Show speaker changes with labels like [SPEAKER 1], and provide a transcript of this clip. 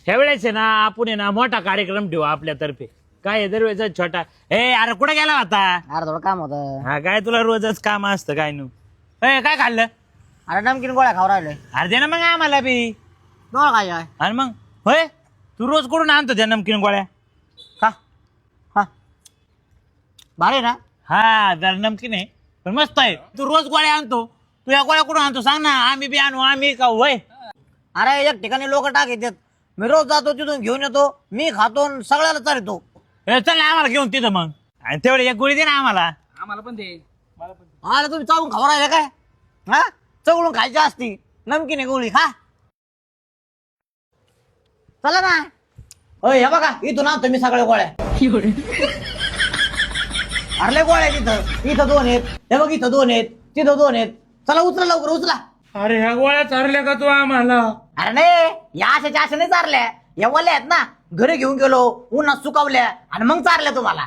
[SPEAKER 1] ह्या वेळेस आहे ना आपण आहे ना मोठा कार्यक्रम ठेवू आपल्यातर्फे. काय आहे दरवेळेस छोटा. अरे कुठे गेला होता?
[SPEAKER 2] अरे थोडं काम होतं.
[SPEAKER 1] हा काय तुला रोजच काम असतं काय नू. काय खाल्लं?
[SPEAKER 2] अरे नमकीन गोळ्या खाऊ राहिलोय.
[SPEAKER 1] अरे दे ना मग आम्हाला बी.
[SPEAKER 2] दोन काय आहे?
[SPEAKER 1] आणि मग होय तू रोज कुठून आणतो त्या नमकीन गोळ्या?
[SPEAKER 2] का हा भारी ना.
[SPEAKER 1] हा जरा नमकीन आहे पण मस्त आहे. तू रोज गोळ्या आणतो. तू या गोळ्या कुठून आणतो सांग ना. आम्ही बी आणू. आम्ही का होय.
[SPEAKER 2] अरे एक ठिकाणी लोक टाक येतात. मी रोज जातो तिथून घेऊन येतो. मी खातो आणि सगळ्याला चालतो.
[SPEAKER 1] चल ना आम्हाला घेऊन तिथं मग. आणि तेवढे एक गोळी दे ना आम्हाला.
[SPEAKER 3] आम्हाला पण दे.
[SPEAKER 2] अरे तुम्ही चावून खाऊ राहिले काय? हा चवळून खायची असती. नमकीन आहे गोळी खा. चला ना. होय हे बघा इथून आणतो मी सगळ्या गोळ्या. अरे गोळ्या तिथं. इथं 2 आहेत. हे बघ इथं 2 आहेत. तिथं 2 आहेत. चला उचला लवकर उचला.
[SPEAKER 1] अरे ह्या गोळ्या चारल्या का तू आम्हाला?
[SPEAKER 2] अरे नाही या अशा नाही चारल्या. या वल्या आहेत ना घरी घेऊन गेलो उन्हात सुकावल्या आणि मग चारल्या तुम्हाला.